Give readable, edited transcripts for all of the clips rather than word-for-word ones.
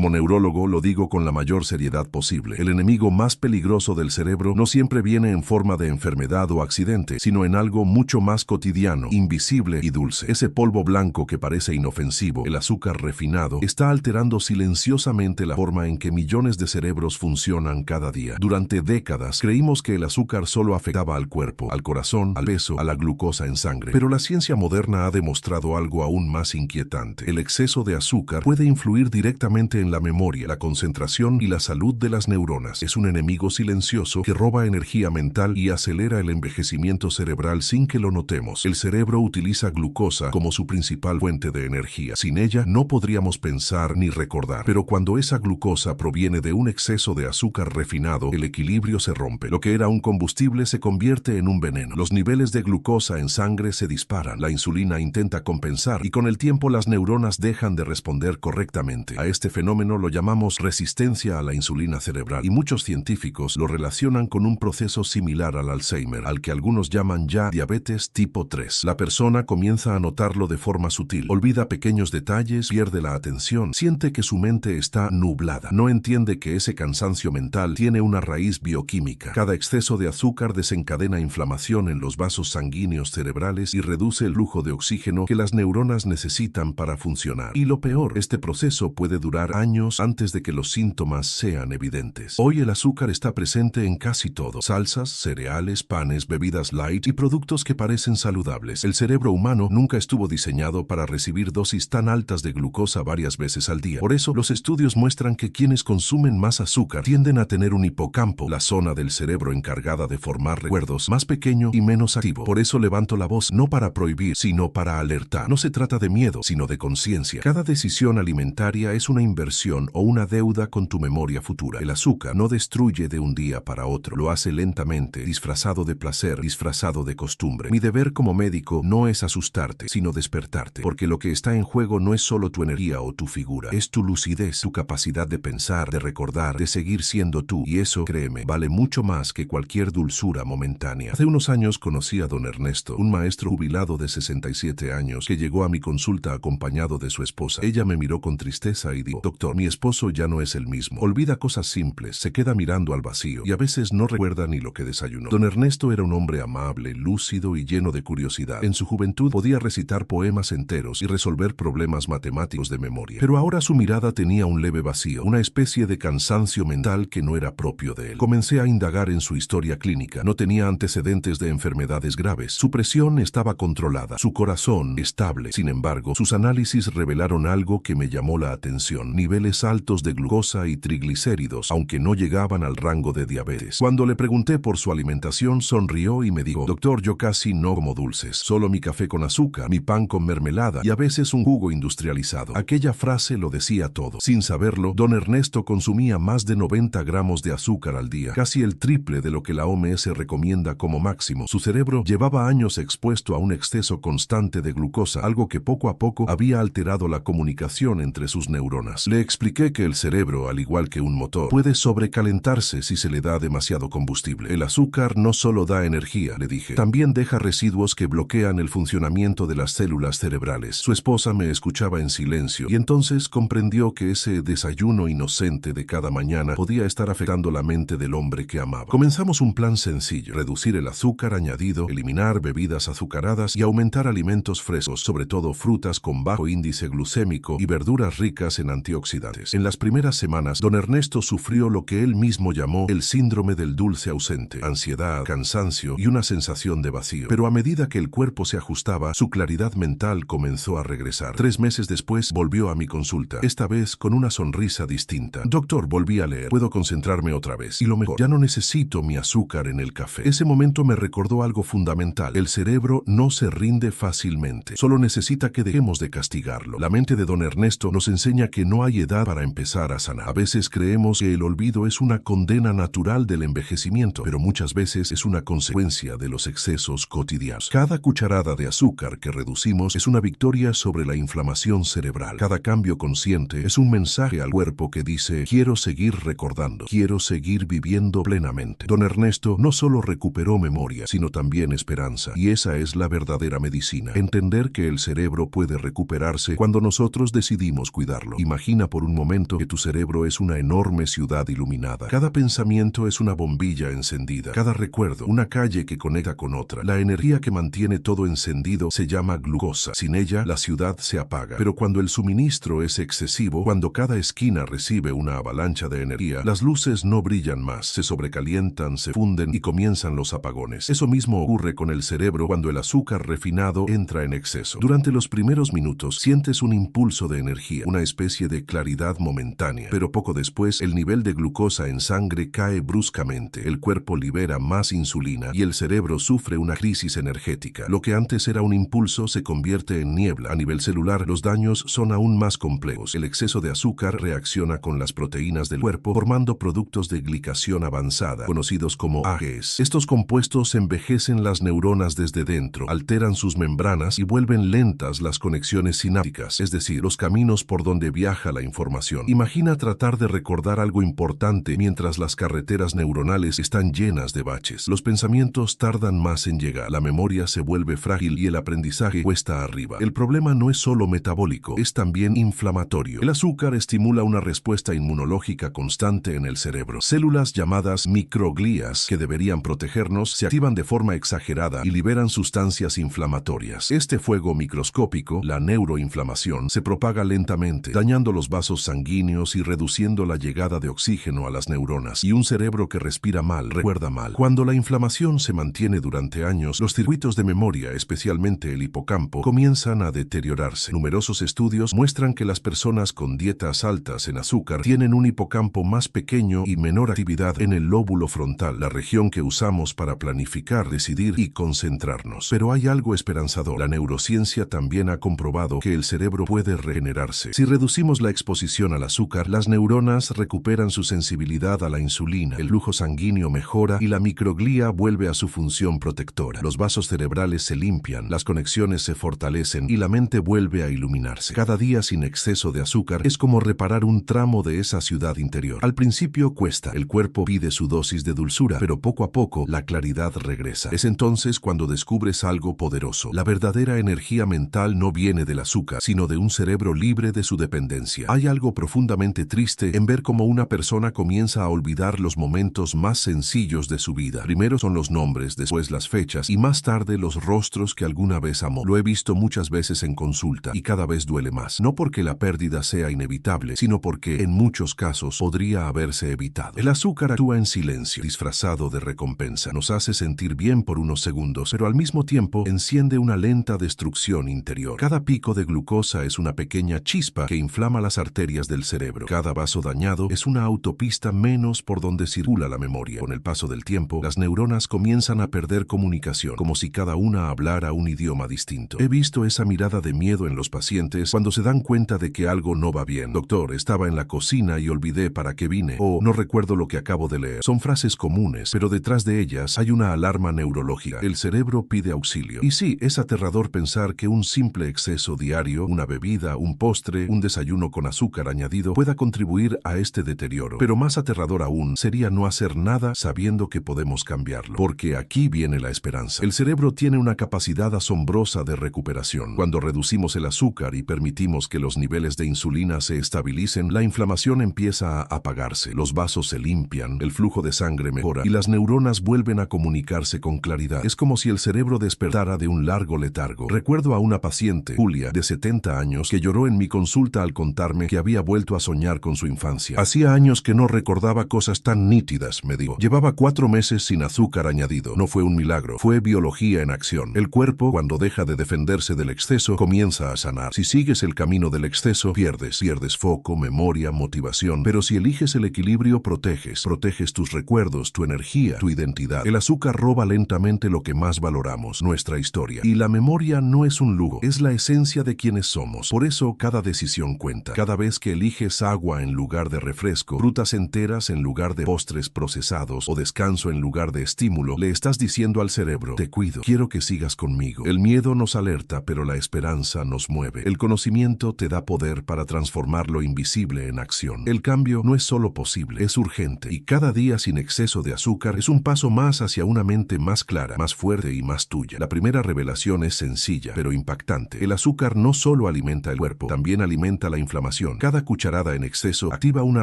Como neurólogo lo digo con la mayor seriedad posible. El enemigo más peligroso del cerebro no siempre viene en forma de enfermedad o accidente, sino en algo mucho más cotidiano, invisible y dulce. Ese polvo blanco que parece inofensivo, el azúcar refinado, está alterando silenciosamente la forma en que millones de cerebros funcionan cada día. Durante décadas creímos que el azúcar solo afectaba al cuerpo, al corazón, al peso, a la glucosa en sangre. Pero la ciencia moderna ha demostrado algo aún más inquietante. El exceso de azúcar puede influir directamente en la memoria, la concentración y la salud de las neuronas. Es un enemigo silencioso que roba energía mental y acelera el envejecimiento cerebral sin que lo notemos. El cerebro utiliza glucosa como su principal fuente de energía. Sin ella no podríamos pensar ni recordar. Pero cuando esa glucosa proviene de un exceso de azúcar refinado, el equilibrio se rompe. Lo que era un combustible se convierte en un veneno. Los niveles de glucosa en sangre se disparan. La insulina intenta compensar y con el tiempo las neuronas dejan de responder correctamente. A este fenómeno lo llamamos resistencia a la insulina cerebral y muchos científicos lo relacionan con un proceso similar al Alzheimer, al que algunos llaman ya diabetes tipo 3. La persona comienza a notarlo de forma sutil, olvida pequeños detalles, pierde la atención, siente que su mente está nublada, no entiende que ese cansancio mental tiene una raíz bioquímica. Cada exceso de azúcar desencadena inflamación en los vasos sanguíneos cerebrales y reduce el flujo de oxígeno que las neuronas necesitan para funcionar. Y lo peor, este proceso puede durar años antes de que los síntomas sean evidentes. Hoy el azúcar está presente en casi todo: salsas, cereales, panes, bebidas light y productos que parecen saludables. El cerebro humano nunca estuvo diseñado para recibir dosis tan altas de glucosa varias veces al día. Por eso, los estudios muestran que quienes consumen más azúcar tienden a tener un hipocampo, la zona del cerebro encargada de formar recuerdos, más pequeño y menos activo. Por eso levanto la voz, no para prohibir, sino para alertar. No se trata de miedo, sino de conciencia. Cada decisión alimentaria es una inversión o una deuda con tu memoria futura. El azúcar no destruye de un día para otro, lo hace lentamente, disfrazado de placer, disfrazado de costumbre. Mi deber como médico no es asustarte, sino despertarte, porque lo que está en juego no es solo tu energía o tu figura, es tu lucidez, tu capacidad de pensar, de recordar, de seguir siendo tú, y eso, créeme, vale mucho más que cualquier dulzura momentánea. Hace unos años conocí a don Ernesto, un maestro jubilado de 67 años, que llegó a mi consulta acompañado de su esposa. Ella me miró con tristeza y dijo: doctor, mi esposo ya no es el mismo. Olvida cosas simples, se queda mirando al vacío y a veces no recuerda ni lo que desayunó. Don Ernesto era un hombre amable, lúcido y lleno de curiosidad. En su juventud podía recitar poemas enteros y resolver problemas matemáticos de memoria. Pero ahora su mirada tenía un leve vacío, una especie de cansancio mental que no era propio de él. Comencé a indagar en su historia clínica. No tenía antecedentes de enfermedades graves. Su presión estaba controlada, su corazón estable. Sin embargo, sus análisis revelaron algo que me llamó la atención: niveles altos de glucosa y triglicéridos, aunque no llegaban al rango de diabetes. Cuando le pregunté por su alimentación, sonrió y me dijo: doctor, yo casi no como dulces, solo mi café con azúcar, mi pan con mermelada y a veces un jugo industrializado. Aquella frase lo decía todo. Sin saberlo, don Ernesto consumía más de 90 gramos de azúcar al día, casi el triple de lo que la OMS recomienda como máximo. Su cerebro llevaba años expuesto a un exceso constante de glucosa, algo que poco a poco había alterado la comunicación entre sus neuronas. Le expliqué que el cerebro, al igual que un motor, puede sobrecalentarse si se le da demasiado combustible. El azúcar no solo da energía, le dije, también deja residuos que bloquean el funcionamiento de las células cerebrales. Su esposa me escuchaba en silencio y entonces comprendió que ese desayuno inocente de cada mañana podía estar afectando la mente del hombre que amaba. Comenzamos un plan sencillo: reducir el azúcar añadido, eliminar bebidas azucaradas y aumentar alimentos frescos, sobre todo frutas con bajo índice glucémico y verduras ricas en antioxidantes. En las primeras semanas, don Ernesto sufrió lo que él mismo llamó el síndrome del dulce ausente: ansiedad, cansancio y una sensación de vacío. Pero a medida que el cuerpo se ajustaba, su claridad mental comenzó a regresar. 3 meses después volvió a mi consulta, esta vez con una sonrisa distinta. Doctor, volví a leer, puedo concentrarme otra vez. Y lo mejor, ya no necesito mi azúcar en el café. Ese momento me recordó algo fundamental: el cerebro no se rinde fácilmente, solo necesita que dejemos de castigarlo. La mente de don Ernesto nos enseña que no hay edad para empezar a sanar. A veces creemos que el olvido es una condena natural del envejecimiento, pero muchas veces es una consecuencia de los excesos cotidianos. Cada cucharada de azúcar que reducimos es una victoria sobre la inflamación cerebral. Cada cambio consciente es un mensaje al cuerpo que dice: quiero seguir recordando, quiero seguir viviendo plenamente. Don Ernesto no solo recuperó memoria, sino también esperanza. Y esa es la verdadera medicina: entender que el cerebro puede recuperarse cuando nosotros decidimos cuidarlo. Imagina por un momento que tu cerebro es una enorme ciudad iluminada. Cada pensamiento es una bombilla encendida. Cada recuerdo, una calle que conecta con otra. La energía que mantiene todo encendido se llama glucosa. Sin ella, la ciudad se apaga. Pero cuando el suministro es excesivo, cuando cada esquina recibe una avalancha de energía, las luces no brillan más, se sobrecalientan, se funden y comienzan los apagones. Eso mismo ocurre con el cerebro cuando el azúcar refinado entra en exceso. Durante los primeros minutos sientes un impulso de energía, una especie de claridad momentánea, pero poco después el nivel de glucosa en sangre cae bruscamente, el cuerpo libera más insulina y el cerebro sufre una crisis energética. Lo que antes era un impulso se convierte en niebla. A nivel celular, los daños son aún más complejos. El exceso de azúcar reacciona con las proteínas del cuerpo formando productos de glicación avanzada, conocidos como AGEs. Estos compuestos envejecen las neuronas desde dentro, alteran sus membranas y vuelven lentas las conexiones sinápticas, es decir, los caminos por donde viaja la información. Imagina tratar de recordar algo importante mientras las carreteras neuronales están llenas de baches. Los pensamientos tardan más en llegar, la memoria se vuelve frágil y el aprendizaje cuesta arriba. El problema no es solo metabólico, es también inflamatorio. El azúcar estimula una respuesta inmunológica constante en el cerebro. Células llamadas microglías, que deberían protegernos, se activan de forma exagerada y liberan sustancias inflamatorias. Este fuego microscópico, la neuroinflamación, se propaga lentamente, dañando los vasos sanguíneos y reduciendo la llegada de oxígeno a las neuronas. Y un cerebro que respira mal, recuerda mal. Cuando la inflamación se mantiene durante años, los circuitos de memoria, especialmente el hipocampo, comienzan a deteriorarse. Numerosos estudios muestran que las personas con dietas altas en azúcar tienen un hipocampo más pequeño y menor actividad en el lóbulo frontal, la región que usamos para planificar, decidir y concentrarnos. Pero hay algo esperanzador. La neurociencia también ha comprobado que el cerebro puede regenerarse. Si reducimos la exposición al azúcar, las neuronas recuperan su sensibilidad a la insulina, el flujo sanguíneo mejora y la microglía vuelve a su función protectora. Los vasos cerebrales se limpian, las conexiones se fortalecen y la mente vuelve a iluminarse. Cada día sin exceso de azúcar es como reparar un tramo de esa ciudad interior. Al principio cuesta, el cuerpo pide su dosis de dulzura, pero poco a poco la claridad regresa. Es entonces cuando descubres algo poderoso. La verdadera energía mental no viene del azúcar, sino de un cerebro libre de su dependencia. Hay algo profundamente triste en ver cómo una persona comienza a olvidar los momentos más sencillos de su vida. Primero son los nombres, después las fechas y más tarde los rostros que alguna vez amó. Lo he visto muchas veces en consulta y cada vez duele más. No porque la pérdida sea inevitable, sino porque en muchos casos podría haberse evitado. El azúcar actúa en silencio, disfrazado de recompensa. Nos hace sentir bien por unos segundos, pero al mismo tiempo enciende una lenta destrucción interior. Cada pico de glucosa es una pequeña chispa que inflama las arterias del cerebro. Cada vaso dañado es una autopista menos por donde circula la memoria. Con el paso del tiempo, las neuronas comienzan a perder comunicación, como si cada una hablara un idioma distinto. He visto esa mirada de miedo en los pacientes cuando se dan cuenta de que algo no va bien. Doctor, estaba en la cocina y olvidé para qué vine. O no recuerdo lo que acabo de leer. Son frases comunes, pero detrás de ellas hay una alarma neurológica. El cerebro pide auxilio. Y sí, es aterrador pensar que un simple exceso diario, una bebida, un postre, un desayuno con azúcar añadido, pueda contribuir a este deterioro. Pero más aterrador aún sería no hacer nada sabiendo que podemos cambiarlo. Porque aquí viene la esperanza. El cerebro tiene una capacidad asombrosa de recuperación. Cuando reducimos el azúcar y permitimos que los niveles de insulina se estabilicen, la inflamación empieza a apagarse, los vasos se limpian, el flujo de sangre mejora y las neuronas vuelven a comunicarse con claridad. Es como si el cerebro despertara de un largo letargo. Recuerdo a una paciente, Julia, de 70 años, que lloró en mi consulta al contarme que había vuelto a soñar con su infancia. Hacía años que no recordaba cosas tan nítidas, me dijo. Llevaba 4 meses sin azúcar añadido. No fue un milagro, fue biología en acción. El cuerpo, cuando deja de defenderse del exceso, comienza a sanar. Si sigues el camino del exceso, pierdes foco, memoria, motivación. Pero si eliges el equilibrio, proteges tus recuerdos, tu energía, tu identidad. El azúcar roba lentamente lo que más valoramos, nuestra historia. Y la memoria no es un lujo, es la esencia de quienes somos. Por eso cada decisión cuenta. Cada vez que eliges agua en lugar de refresco, frutas enteras en lugar de postres procesados o descanso en lugar de estímulo, le estás diciendo al cerebro, te cuido, quiero que sigas conmigo. El miedo nos alerta, pero la esperanza nos mueve. El conocimiento te da poder para transformar lo invisible en acción. El cambio no es solo posible, es urgente. Y cada día sin exceso de azúcar es un paso más hacia una mente más clara, más fuerte y más tuya. La primera revelación es sencilla, pero impactante. El azúcar no solo alimenta el cuerpo, también alimenta la inflamación inflamación. Cada cucharada en exceso activa una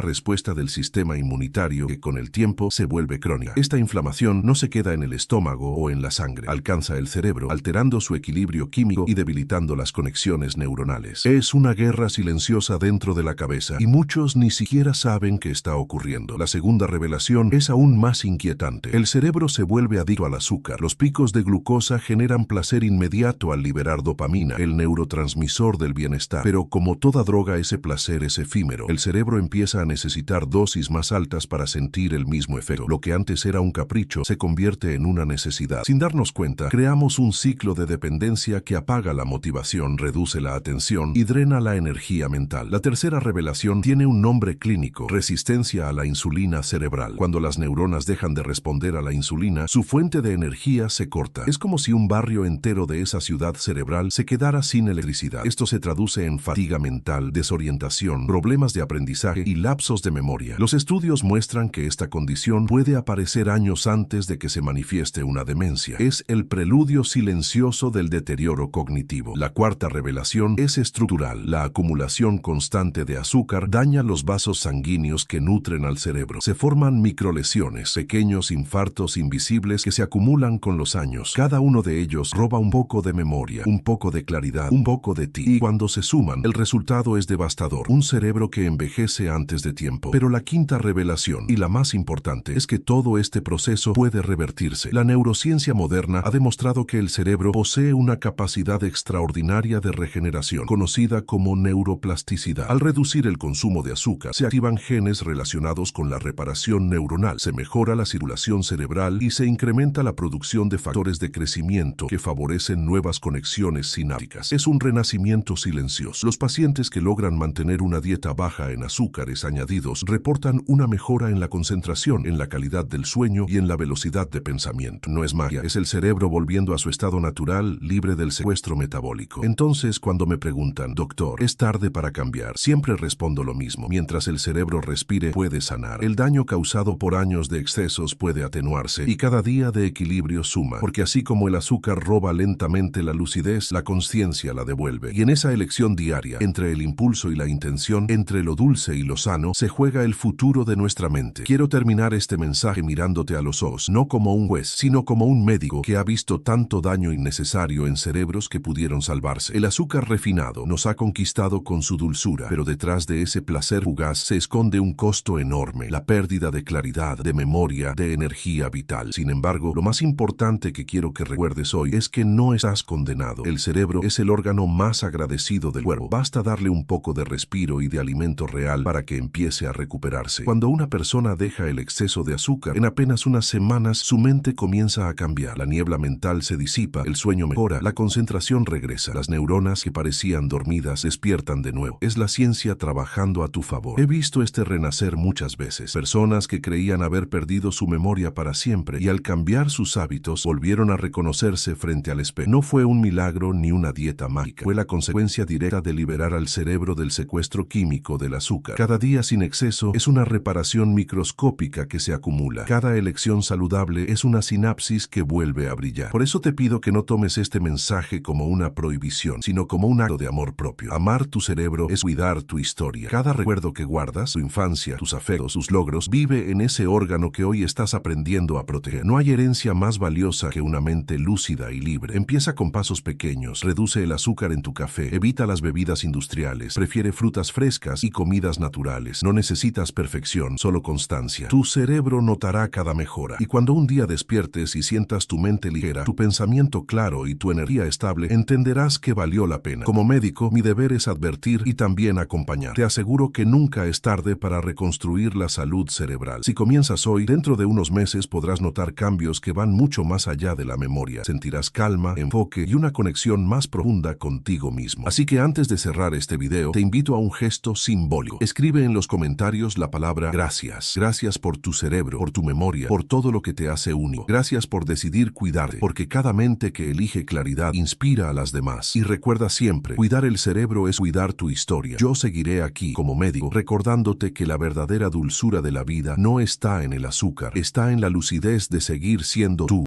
respuesta del sistema inmunitario que con el tiempo se vuelve crónica. Esta inflamación no se queda en el estómago o en la sangre, alcanza el cerebro, alterando su equilibrio químico y debilitando las conexiones neuronales. Es una guerra silenciosa dentro de la cabeza y muchos ni siquiera saben qué está ocurriendo. La segunda revelación es aún más inquietante. El cerebro se vuelve adicto al azúcar. Los picos de glucosa generan placer inmediato al liberar dopamina, el neurotransmisor del bienestar. Pero como toda droga, ese placer es efímero. El cerebro empieza a necesitar dosis más altas para sentir el mismo efecto. Lo que antes era un capricho se convierte en una necesidad. Sin darnos cuenta, creamos un ciclo de dependencia que apaga la motivación, reduce la atención y drena la energía mental. La tercera revelación tiene un nombre clínico: resistencia a la insulina cerebral. Cuando las neuronas dejan de responder a la insulina, su fuente de energía se corta. Es como si un barrio entero de esa ciudad cerebral se quedara sin electricidad. Esto se traduce en fatiga mental, desorientación, problemas de aprendizaje y lapsos de memoria. Los estudios muestran que esta condición puede aparecer años antes de que se manifieste una demencia. Es el preludio silencioso del deterioro cognitivo. La cuarta revelación es estructural. La acumulación constante de azúcar daña los vasos sanguíneos que nutren al cerebro. Se forman microlesiones, pequeños infartos invisibles que se acumulan con los años. Cada uno de ellos roba un poco de memoria, un poco de claridad, un poco de ti. Y cuando se suman, el resultado es devastador. Un cerebro que envejece antes de tiempo. Pero la quinta revelación, y la más importante, es que todo este proceso puede revertirse. La neurociencia moderna ha demostrado que el cerebro posee una capacidad extraordinaria de regeneración, conocida como neuroplasticidad. Al reducir el consumo de azúcar, se activan genes relacionados con la reparación neuronal, se mejora la circulación cerebral y se incrementa la producción de factores de crecimiento que favorecen nuevas conexiones sinápticas. Es un renacimiento silencioso. Los pacientes que logran mantener una dieta baja en azúcares añadidos reportan una mejora en la concentración, en la calidad del sueño y en la velocidad de pensamiento. No es magia, es el cerebro volviendo a su estado natural, libre del secuestro metabólico. Entonces, cuando me preguntan: doctor, ¿es tarde para cambiar?, siempre respondo lo mismo: mientras el cerebro respire, puede sanar. El daño causado por años de excesos puede atenuarse y cada día de equilibrio suma, porque así como el azúcar roba lentamente la lucidez, la conciencia la devuelve. Y en esa elección diaria, entre el impulso y la intención, entre lo dulce y lo sano, se juega el futuro de nuestra mente. Quiero terminar este mensaje mirándote a los ojos, no como un juez, sino como un médico que ha visto tanto daño innecesario en cerebros que pudieron salvarse. El azúcar refinado nos ha conquistado con su dulzura, pero detrás de ese placer fugaz se esconde un costo enorme: la pérdida de claridad, de memoria, de energía vital. Sin embargo, lo más importante que quiero que recuerdes hoy es que no estás condenado. El cerebro es el órgano más agradecido del cuerpo. Basta darle un poco de respiro y de alimento real para que empiece a recuperarse. Cuando una persona deja el exceso de azúcar, en apenas unas semanas su mente comienza a cambiar. La niebla mental se disipa, el sueño mejora, la concentración regresa. Las neuronas que parecían dormidas despiertan de nuevo. Es la ciencia trabajando a tu favor. He visto este renacer muchas veces. Personas que creían haber perdido su memoria para siempre y al cambiar sus hábitos volvieron a reconocerse frente al espejo. No fue un milagro ni una dieta mágica. Fue la consecuencia directa de liberar al cerebro del secuestro químico del azúcar. Cada día sin exceso es una reparación microscópica que se acumula. Cada elección saludable es una sinapsis que vuelve a brillar. Por eso te pido que no tomes este mensaje como una prohibición, sino como un acto de amor propio. Amar tu cerebro es cuidar tu historia. Cada recuerdo que guardas, tu infancia, tus afectos, tus logros, vive en ese órgano que hoy estás aprendiendo a proteger. No hay herencia más valiosa que una mente lúcida y libre. Empieza con pasos pequeños. Reduce el azúcar en tu café. Evita las bebidas industriales. Prefiere frutas frescas y comidas naturales. No necesitas perfección, solo constancia. Tu cerebro notará cada mejora. Y cuando un día despiertes y sientas tu mente ligera, tu pensamiento claro y tu energía estable, entenderás que valió la pena. Como médico, mi deber es advertir y también acompañar. Te aseguro que nunca es tarde para reconstruir la salud cerebral. Si comienzas hoy, dentro de unos meses podrás notar cambios que van mucho más allá de la memoria. Sentirás calma, enfoque y una conexión más profunda contigo mismo. Así que antes de cerrar este video, te invito a un gesto simbólico. Escribe en los comentarios la palabra gracias. Gracias por tu cerebro, por tu memoria, por todo lo que te hace único. Gracias por decidir cuidarte, porque cada mente que elige claridad inspira a las demás. Y recuerda siempre, cuidar el cerebro es cuidar tu historia. Yo seguiré aquí, como médico, recordándote que la verdadera dulzura de la vida no está en el azúcar, está en la lucidez de seguir siendo tú.